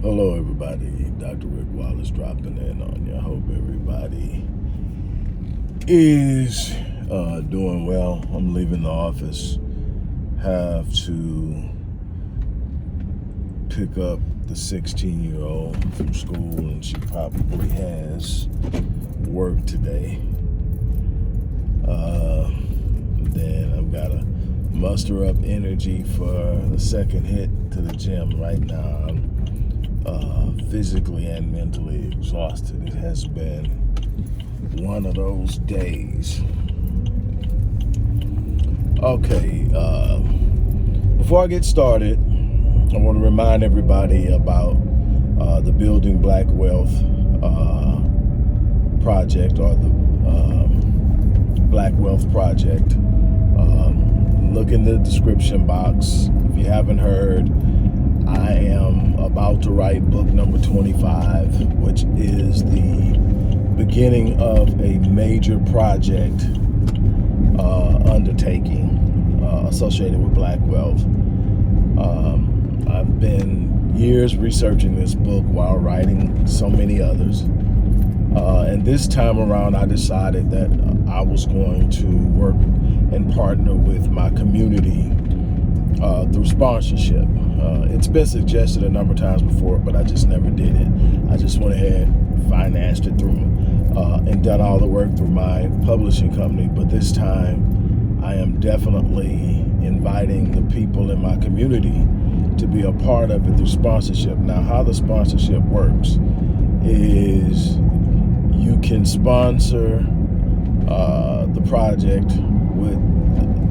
Hello everybody, Dr. Rick Wallace dropping in on you. I hope everybody is doing well. I'm leaving the office, have to pick up the 16-year-old from school, and she probably has work today. Then I've got to muster up energy for the second hit to the gym. Right now I'm physically and mentally exhausted. It has been one of those days. Okay, before I get started, I want to remind everybody about the Building Black Wealth project, or the Black Wealth Project. Look in the description box. If you haven't heard, I am about to write book number 25, which is the beginning of a major project undertaking associated with Black Wealth. I've been years researching this book while writing so many others. And this time around, I decided that I was going to work and partner with my community through sponsorship. It's been suggested a number of times before, but I just never did it. I just went ahead, financed it through and done all the work through my publishing company. But this time, I am definitely inviting the people in my community to be a part of it through sponsorship. Now, how the sponsorship works is you can sponsor the project with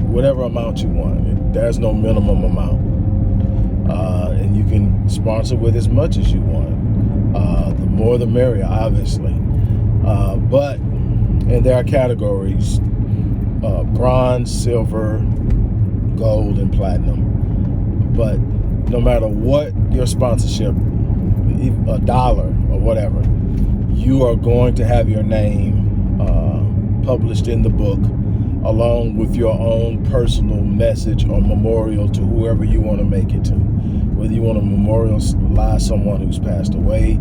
whatever amount you want. There's no minimum amount. And you can sponsor with as much as you want. The more the merrier, obviously. And there are categories, bronze, silver, gold, and platinum. But no matter what your sponsorship, $1 or whatever, you are going to have your name published in the book, along with your own personal message or memorial to whoever you want to make it to. Whether you want to memorialize someone who's passed away,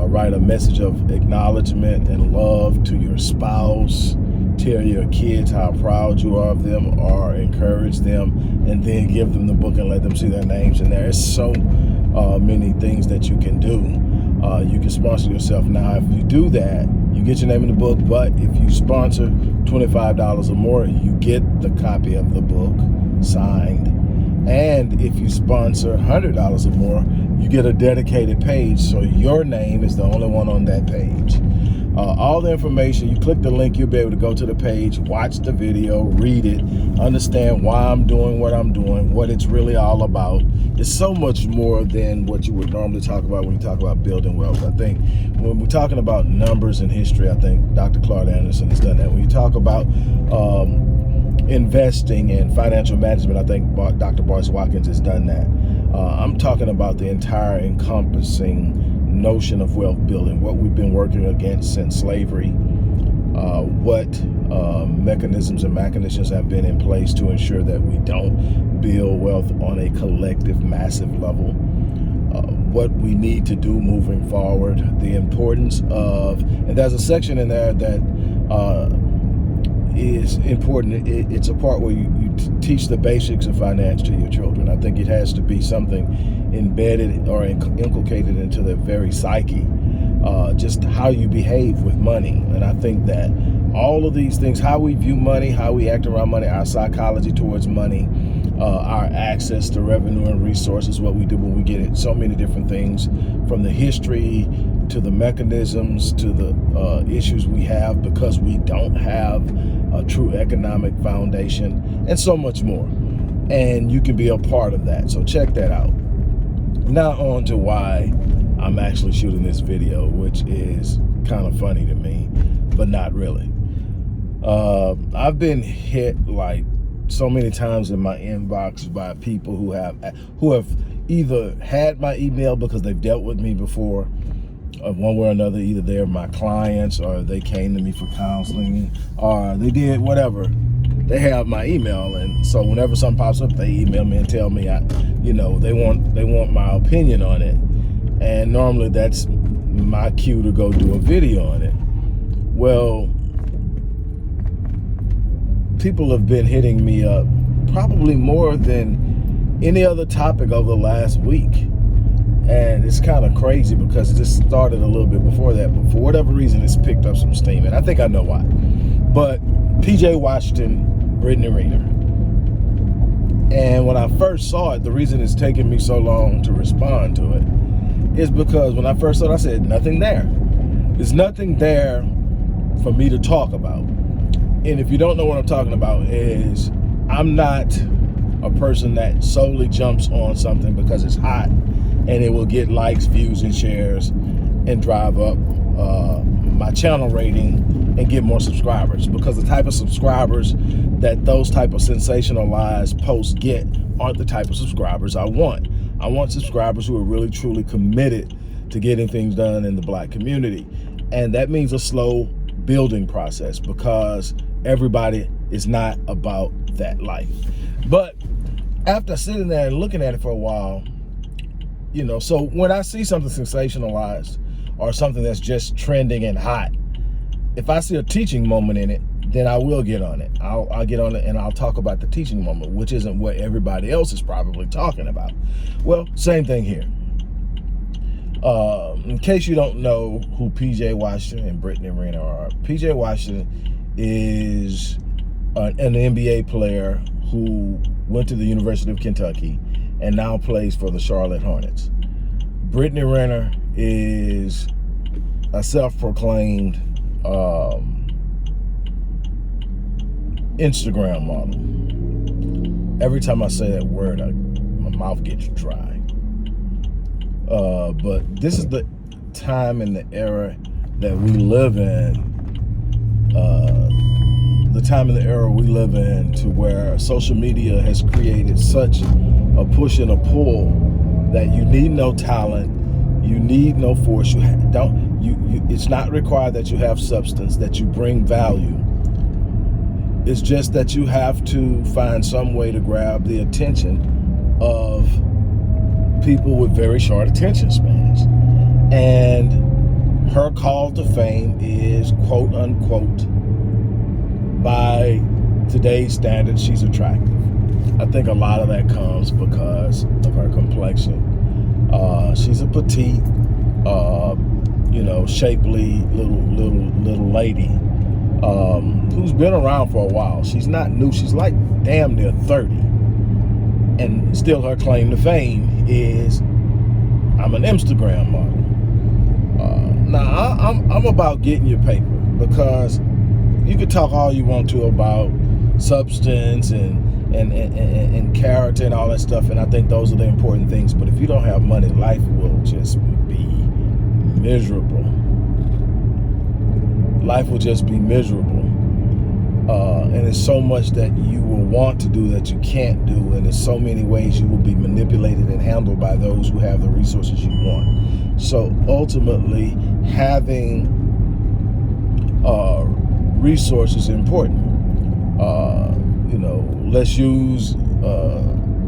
write a message of acknowledgement and love to your spouse, tell your kids how proud you are of them, or encourage them, and then give them the book and let them see their names in there. There's so many things that you can do. You can sponsor yourself. Now, if you do that, you get your name in the book, but if you sponsor $25 or more, you get the copy of the book signed. And if you sponsor $100 or more, you get a dedicated page, so your name is the only one on that page. All the information, you click the link, you'll be able to go to the page, watch the video, read it, understand why I'm doing what I'm doing, what it's really all about. It's so much more than what you would normally talk about when you talk about building wealth. I think when we're talking about numbers and history, I think Dr. Claude Anderson has done that. When you talk about investing and financial management, I think Dr. Boyce Watkins has done that. I'm talking about the entire encompassing notion of wealth building, what we've been working against since slavery, what mechanisms and machinations have been in place to ensure that we don't build wealth on a collective, massive level, what we need to do moving forward, the importance of, and there's a section in there that is important. It's a part where you teach the basics of finance to your children. I think it has to be something embedded or inculcated into their very psyche, just how you behave with money. And I think that all of these things, how we view money, how we act around money, our psychology towards money, our access to revenue and resources, what we do when we get it, so many different things, from the history to the mechanisms to the issues we have because we don't have a true economic foundation, and so much more. And you can be a part of that. So check that out. Now on to why I'm actually shooting this video, which is kind of funny to me, but not really. I've been hit like so many times in my inbox by people who have either had my email because they've dealt with me before, one way or another. Either they're my clients, or they came to me for counseling, or they did whatever. They have my email, and so whenever something pops up, they email me and tell me, they want my opinion on it. And normally that's my cue to go do a video on it. Well, people have been hitting me up probably more than any other topic over the last week. And it's kind of crazy because this started a little bit before that, but for whatever reason, it's picked up some steam. And I think I know why. But PJ Washington, Brittany Renner. And when I first saw it, the reason it's taken me so long to respond to it is because when I first saw it, I said, nothing there. There's nothing there for me to talk about. And if you don't know what I'm talking about, is I'm not a person that solely jumps on something because it's hot and it will get likes, views, and shares and drive up my channel rating and get more subscribers, because the type of subscribers that those type of sensationalized posts get aren't the type of subscribers I want. I want subscribers who are really truly committed to getting things done in the Black community. And that means a slow building process, because everybody is not about that life. But after sitting there and looking at it for a while, so when I see something sensationalized or something that's just trending and hot, if I see a teaching moment in it, then I will get on it. I'll get on it and I'll talk about the teaching moment, which isn't what everybody else is probably talking about. Well, same thing here. In case you don't know who PJ Washington and Brittany Renner are, PJ Washington is an NBA player who went to the University of Kentucky and now plays for the Charlotte Hornets. Brittany Renner is a self-proclaimed Instagram model. Every time I say that word, my mouth gets dry. But this is the time and the era that we live in. The time and the era we live in, to where social media has created such a push and a pull that you need no talent, you need no force. It's not required that you have substance, that you bring value. It's just that you have to find some way to grab the attention of people with very short attention spans. And her call to fame is, quote unquote, by today's standards, she's attractive. I think a lot of that comes because of her complexion. She's a petite, shapely little lady who's been around for a while. She's not new. She's like damn near 30. And still her claim to fame is, I'm an Instagram model. Now, I'm about getting your paper, because you can talk all you want to about substance and character and all that stuff, and I think those are the important things. But if you don't have money, life will just be miserable. Life will just be miserable. And there's so much that you will want to do that you can't do, and there's so many ways you will be manipulated and handled by those who have the resources you want. So ultimately, having resources is important. Let's use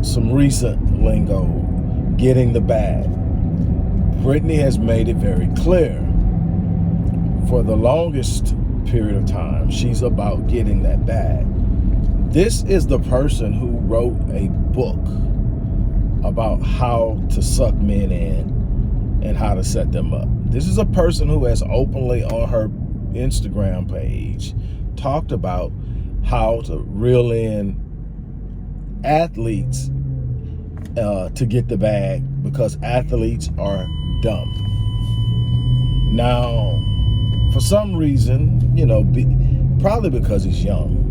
some recent lingo, getting the bag. Brittany has made it very clear for the longest period of time, she's about getting that bag. This is the person who wrote a book about how to suck men in and how to set them up. This is a person who has openly on her Instagram page talked about how to reel in athletes to get the bag, because athletes are dumb. Now, for some reason, probably because he's young,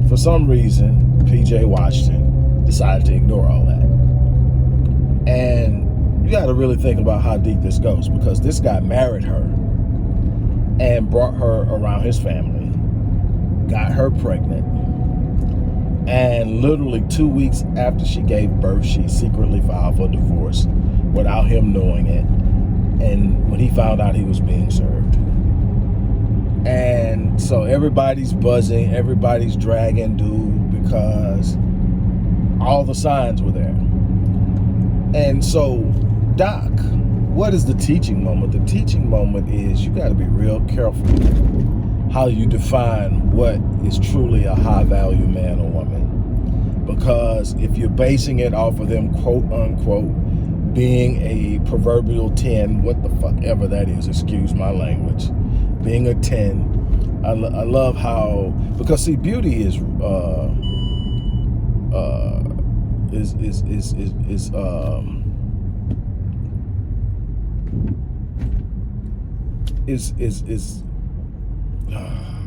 for some reason, PJ Washington decided to ignore all that. And you got to really think about how deep this goes, because this guy married her and brought her around his family, got her pregnant, and literally 2 weeks after she gave birth, she secretly filed for divorce without him knowing it. And when he found out, he was being served. And so everybody's buzzing, everybody's dragging dude, because all the signs were there. And so Doc, what is the teaching moment? The teaching moment is you got to be real careful how you define what is truly a high value man or woman. Because if you're basing it off of them, quote unquote, being a proverbial 10, what the fuck ever that is, excuse my language, being a 10, I love how, because see, beauty is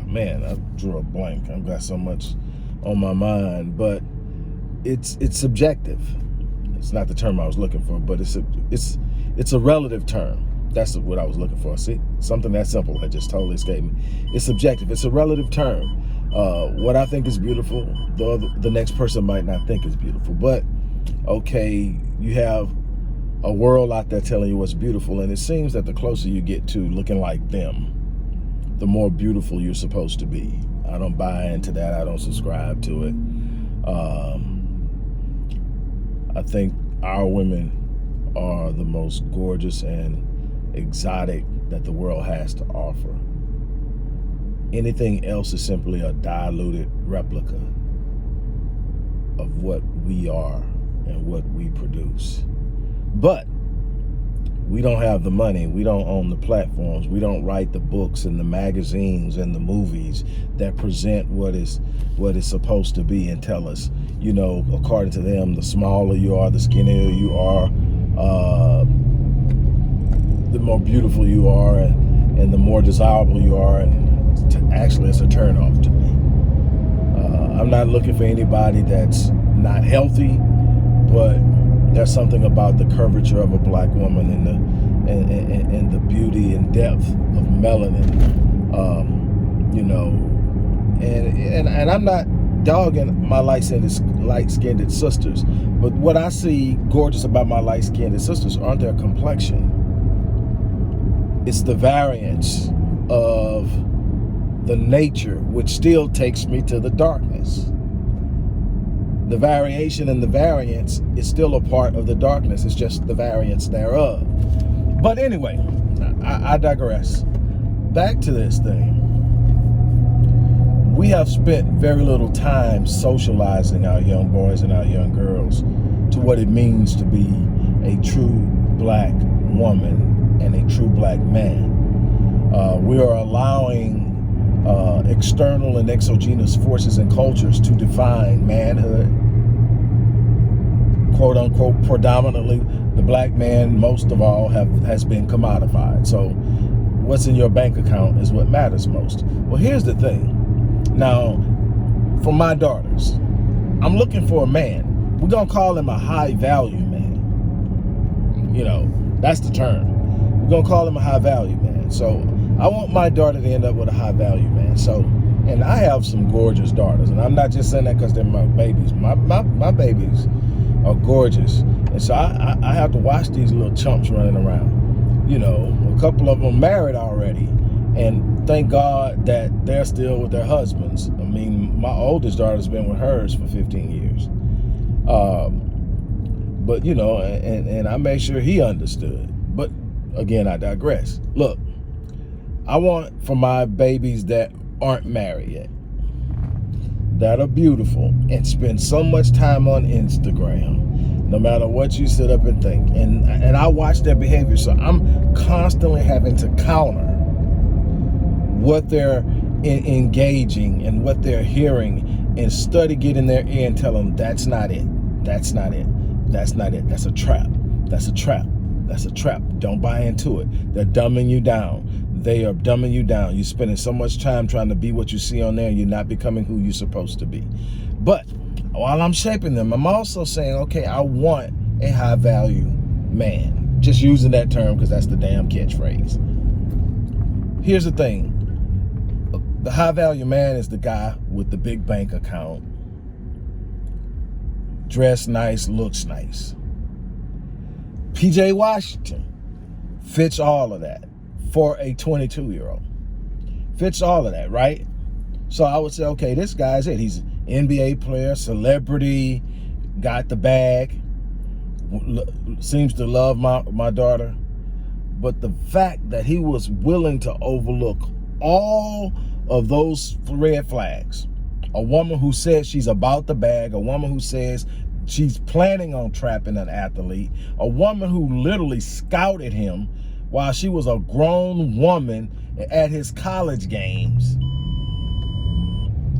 man, I drew a blank. I've got so much on my mind, but it's subjective. It's not the term I was looking for, but it's a relative term. That's what I was looking for. See, something that simple had just totally escaped me. It's subjective. It's a relative term. What I think is beautiful, the next person might not think is beautiful. But okay, you have a world out there telling you what's beautiful, and it seems that the closer you get to looking like them, the more beautiful you're supposed to be. I don't buy into that. I don't subscribe to it. I think our women are the most gorgeous and exotic that the world has to offer. Anything else is simply a diluted replica of what we are and what we produce. But we don't have the money. We don't own the platforms. We don't write the books and the magazines and the movies that present what is supposed to be and tell us, you know, according to them, the smaller you are, the skinnier you are, the more beautiful you are, and the more desirable you are. And actually, it's a turnoff to me. I'm not looking for anybody that's not healthy, but there's something about the curvature of a black woman and the beauty and depth of melanin, you know, and I'm not dogging my light-skinned sisters, but what I see gorgeous about my light-skinned sisters aren't their complexion. It's the variance of the nature, which still takes me to the darkness. The variation and the variance is still a part of the darkness. It's just the variance thereof. But anyway, I digress. Back to this thing. We have spent very little time socializing our young boys and our young girls to what it means to be a true black woman and a true black man. We are allowing external and exogenous forces and cultures to define manhood. Quote unquote, predominantly the black man, most of all, has been commodified. So what's in your bank account is what matters most. Well, here's the thing. Now, for my daughters, I'm looking for a man. We're gonna call him a high value man. You know, that's the term. We're gonna call him a high value man. So I want my daughter to end up with a high value man. So, and I have some gorgeous daughters, and I'm not just saying that because they're my babies. My babies are gorgeous, and so I have to watch these little chumps running around. You know, a couple of them married already, and thank God that they're still with their husbands. I mean, my oldest daughter's been with hers for 15 years. But you know, and I made sure he understood. But again, I digress. Look, I want for my babies that aren't married yet, that are beautiful and spend so much time on Instagram, no matter what you sit up and think. And I watch their behavior, so I'm constantly having to counter what they're engaging and what they're hearing, and study, get in their ear and tell them that's not it. That's not it. That's not it. That's a trap. That's a trap. That's a trap. Don't buy into it. They're dumbing you down. They are dumbing you down. You're spending so much time trying to be what you see on there, and you're not becoming who you're supposed to be. But while I'm shaping them, I'm also saying, okay, I want a high value man. Just using that term because that's the damn catchphrase. Here's the thing. The high value man is the guy with the big bank account, dressed nice, looks nice. PJ Washington fits all of that for a 22-year-old. Fits all of that, right? So I would say, okay, this guy's it. He's an NBA player, celebrity, got the bag, seems to love my daughter. But the fact that he was willing to overlook all of those red flags, a woman who says she's about the bag, a woman who says she's planning on trapping an athlete, a woman who literally scouted him while she was a grown woman at his college games,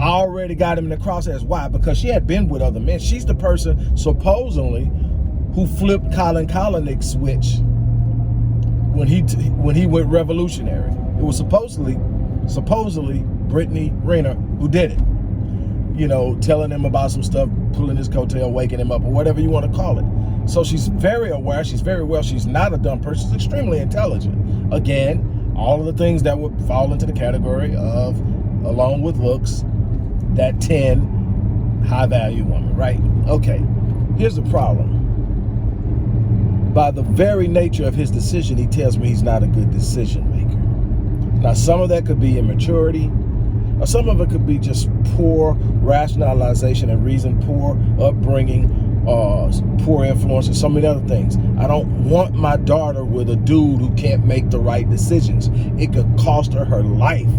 already got him in the crosshairs. Why? Because she had been with other men. She's the person supposedly who flipped Colin Kaepernick's switch when he went revolutionary. It was supposedly Brittany Renner who did it. You know, telling him about some stuff, pulling his coattail, waking him up, or whatever you want to call it. So she's very aware. She's very well. She's not a dumb person. She's extremely intelligent. Again, all of the things that would fall into the category of, along with looks, that 10 high-value woman, right? Okay, here's the problem. By the very nature of his decision, he tells me he's not a good decision maker. Now, some of that could be immaturity, or some of it could be just poor rationalization and reason, poor upbringing, poor influence, and so many other things. I don't want my daughter with a dude who can't make the right decisions. It could cost her life.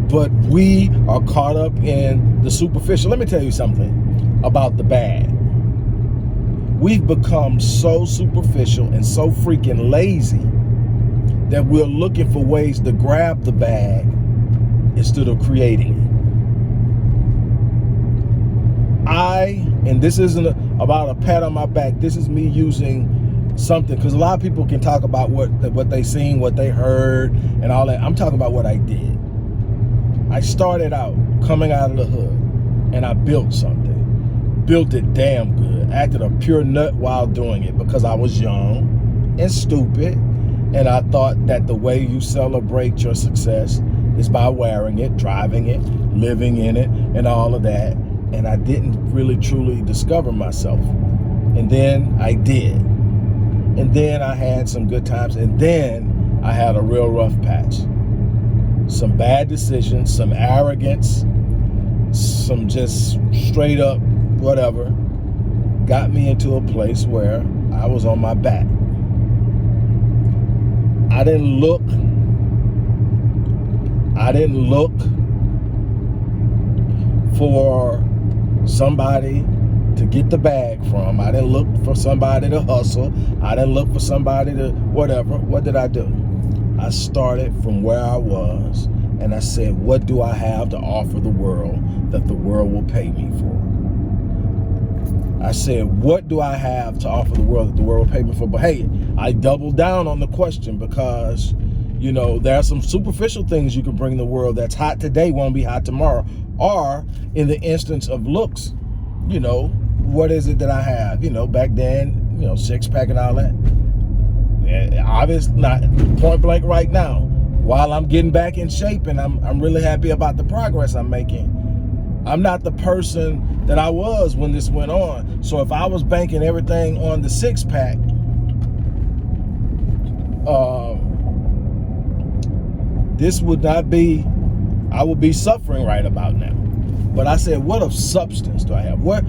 But we are caught up in the superficial. Let me tell you something about the bag. We've become so superficial and so freaking lazy that we're looking for ways to grab the bag instead of creating it. And this isn't about a pat on my back. This is me using something, because a lot of people can talk about what they seen, what they heard, and all that. I'm talking about what I did. I started out coming out of the hood, and I built something. Built it damn good. Acted a pure nut while doing it because I was young and stupid, and I thought that the way you celebrate your success is by wearing it, driving it, living in it, and all of that. And I didn't really truly discover myself. And then I did. And then I had some good times, and then I had a real rough patch. Some bad decisions, some arrogance, some just straight up whatever, got me into a place where I was on my back. I didn't look for somebody to get the bag from. I didn't look for somebody to hustle. I didn't look for somebody to whatever. What did I do? I started from where I was, and I said, what do I have to offer the world that the world will pay me for? I said, what do I have to offer the world that the world will pay me for? But hey, I doubled down on the question because, you know, there are some superficial things you can bring the world that's hot today won't be hot tomorrow. Or in the instance of looks, you know, what is it that I have? You know, back then, you know, six-pack and all that. Obviously, not point blank right now. While I'm getting back in shape and I'm really happy about the progress I'm making, I'm not the person that I was when this went on. So if I was banking everything on the six-pack, this would not be, I would be suffering right about now. But I said, what of substance do I have? What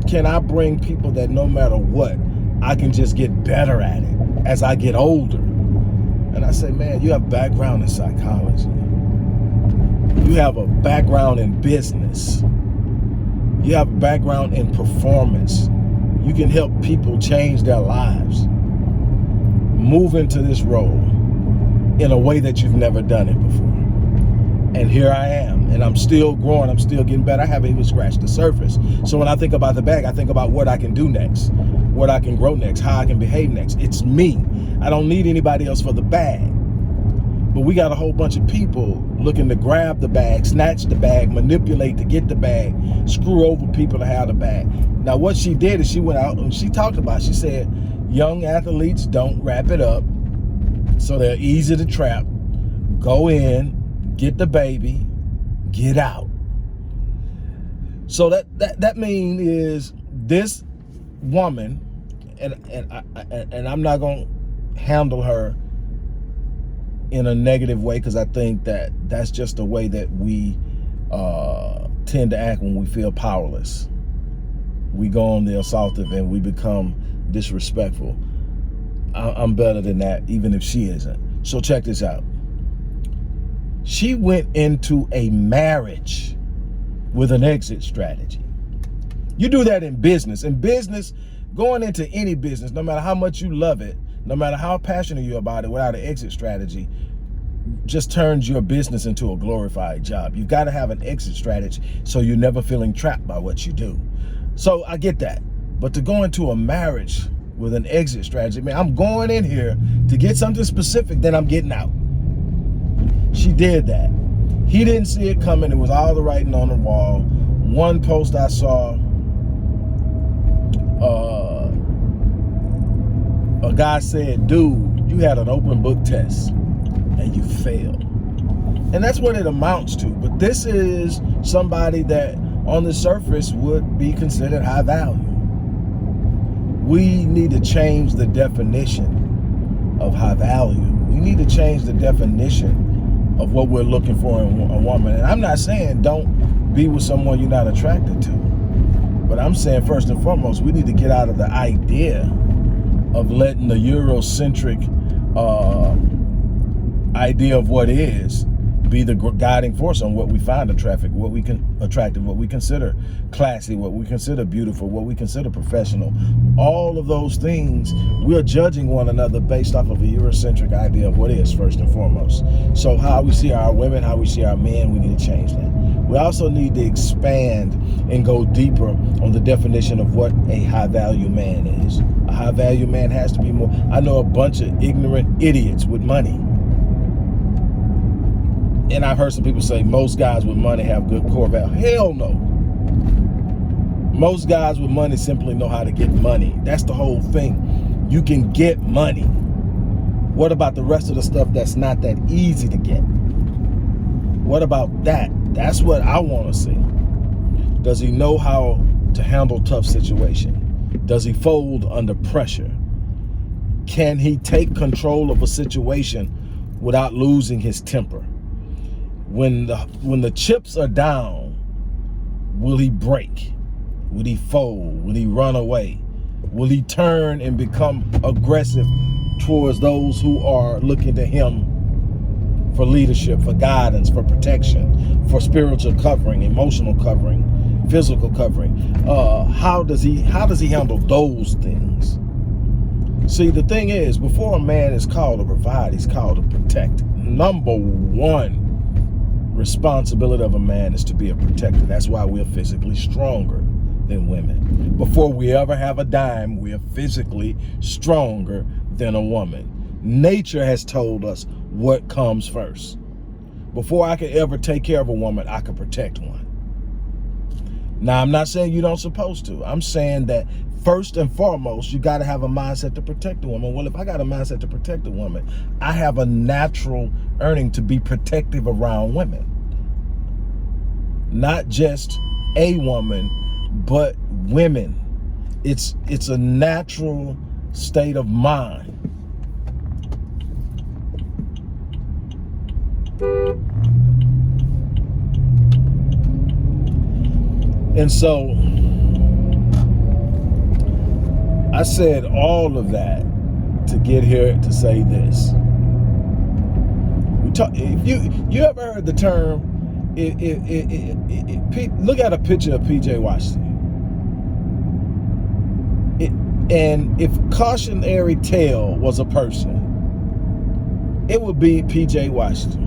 can I bring people that no matter what, I can just get better at it as I get older? And I said, man, you have background in psychology. You have a background in business. You have a background in performance. You can help people change their lives. Move into this role in a way that you've never done it before. And here I am, and I'm still growing, I'm still getting better. I haven't even scratched the surface. So when I think about the bag, I think about what I can do next, what I can grow next, how I can behave next. It's me. I don't need anybody else for the bag. But we got a whole bunch of people looking to grab the bag, snatch the bag, manipulate to get the bag, screw over people to have the bag. Now what she did is she went out and she talked about it. She said, young athletes don't wrap it up, so they're easy to trap. Go in, get the baby, get out. So that means is this woman, and I'm not gonna handle her in a negative way, because I think that that's just the way that we tend to act when we feel powerless. we go on the assaultive and we become disrespectful. I'm better than that, even if she isn't. So check this out. She went into a marriage with an exit strategy. You do that in business. In business, going into any business, no matter how much you love it, no matter how passionate you're about it, without an exit strategy, just turns your business into a glorified job. You've got to have an exit strategy so you're never feeling trapped by what you do. So I get that. But to go into a marriage with an exit strategy, man, I'm going in here to get something specific, then I'm getting out. She did that. He didn't see it coming. It was all the writing on the wall. One post I saw, a guy said, dude, you had an open book test and you failed. And that's what it amounts to. But this is somebody that on the surface would be considered high value. We need to change the definition of high value. We need to change the definition of what we're looking for in a woman. And I'm not saying don't be with someone you're not attracted to. But I'm saying first and foremost, we need to get out of the idea of letting the Eurocentric idea of what is be the guiding force on what we find attractive, what we consider classy, what we consider beautiful, what we consider professional. All of those things, we're judging one another based off of a Eurocentric idea of what is first and foremost. So how we see our women, how we see our men, we need to change that. We also need to expand and go deeper on the definition of what a high value man is. A high value man has to be more. I know a bunch of ignorant idiots with money. And I've heard some people say most guys with money have good core value. Hell no. Most guys with money simply know how to get money. That's the whole thing. You can get money. What about the rest of the stuff that's not that easy to get? What about that? That's what I want to see. Does he know how to handle tough situations? Does he fold under pressure? Can he take control of a situation without losing his temper? When the chips are down, will he break? Will he fold? Will he run away? Will he turn and become aggressive towards those who are looking to him for leadership, for guidance, for protection, for spiritual covering, emotional covering, physical covering? How does he handle those things? See, the thing is, before a man is called to provide, he's called to protect. Number one responsibility of a man is to be a protector. That's why we're physically stronger than women. Before we ever have a dime, we are physically stronger than a woman. Nature has told us what comes first. Before I could ever take care of a woman, I could protect one. Now, I'm not saying you don't supposed to. I'm saying that first and foremost, you got to have a mindset to protect a woman. Well, if I got a mindset to protect a woman, I have a natural earning to be protective around women. Not just a woman, but women. It's a natural state of mind. And so I said all of that to get here to say this. If you ever heard the term, look at a picture of PJ Washington. And if cautionary tale was a person, it would be PJ Washington.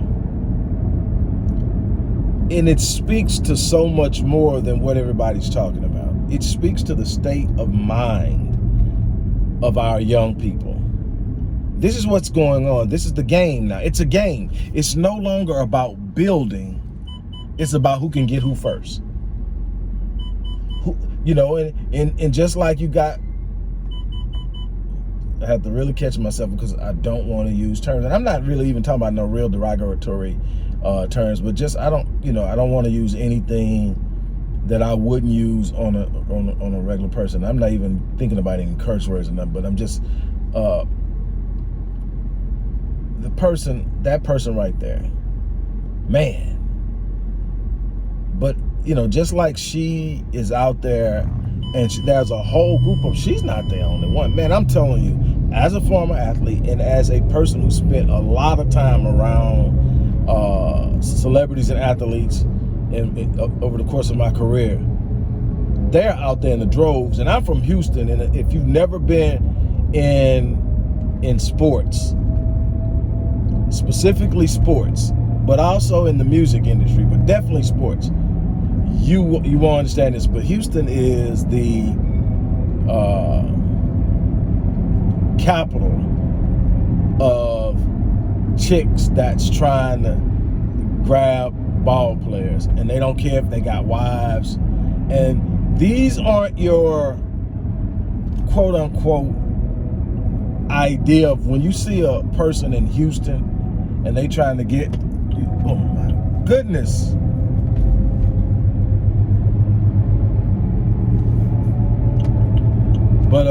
And it speaks to so much more than what everybody's talking about. It speaks to the state of mind of our young people. This is what's going on. This is the game now. It's a game. It's no longer about building. It's about who can get who first. And just like you got, I have to really catch myself because I don't want to use terms. And I'm not really even talking about no real derogatory terms, but just I don't want to use anything that I wouldn't use on a regular person. I'm not even thinking about any curse words or nothing, but I'm just that person right there, man. But just like she is out there And there's a whole group of, she's not the only one. Man, I'm telling you, as a former athlete and as a person who spent a lot of time around celebrities and athletes over the course of my career, they're out there in the droves. And I'm from Houston, and if you've never been in sports, specifically sports, but also in the music industry, but definitely sports, you won't understand this, but Houston is the capital of chicks that's trying to grab ball players, and they don't care if they got wives. And these aren't your quote unquote idea of when you see a person in Houston and they trying to get, oh my goodness. But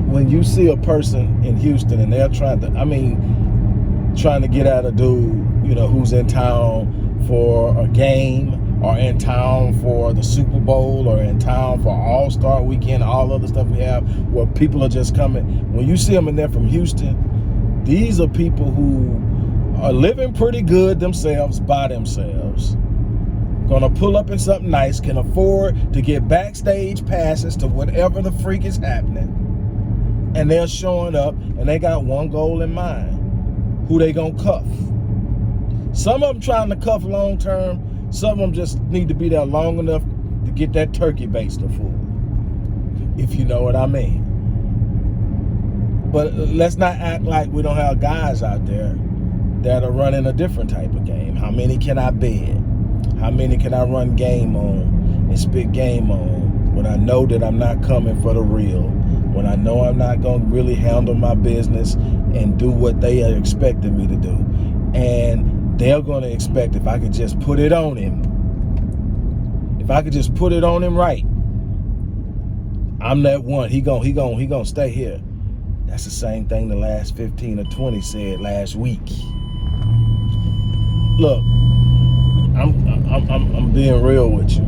when you see a person in Houston and they're trying to get at a dude, who's in town for a game, or in town for the Super Bowl, or in town for All-Star Weekend, all other stuff we have where people are just coming. When you see them and they're from Houston, these are people who are living pretty good themselves by themselves, gonna pull up in something nice, can afford to get backstage passes to whatever the freak is happening, and they're showing up and they got one goal in mind: who they gonna cuff. Some of them trying to cuff long term, some of them just need to be there long enough to get that turkey baster full, if you know what I mean. But let's not act like we don't have guys out there that are running a different type of game. How many can I bid? How many can I run game on and spit game on when I know that I'm not coming for the real, when I know I'm not going to really handle my business and do what they are expecting me to do? And they're going to expect if I could just put it on him, if I could just put it on him right, I'm that one. He gonna stay here. That's the same thing the last 15 or 20 said last week. Look, I'm being real with you.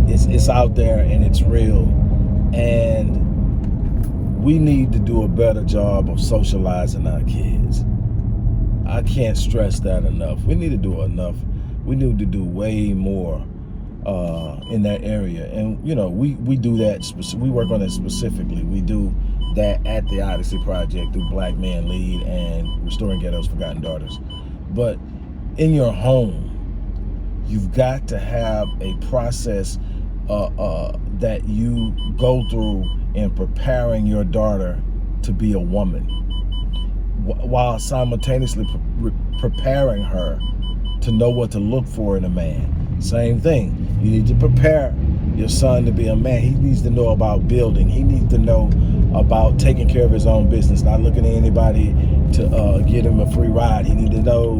It's out there and it's real, and we need to do a better job of socializing our kids. I can't stress that enough. We need to do enough. We need to do way more in that area. And we do that. We work on it specifically. We do that at the Odyssey Project through Black Men Lead and Restoring Ghettos Forgotten Daughters. But in your home, you've got to have a process that you go through in preparing your daughter to be a woman, while simultaneously preparing her to know what to look for in a man. Same thing. You need to prepare your son to be a man. He needs to know about building. He needs to know about taking care of his own business, not looking at anybody to get him a free ride. He needs to know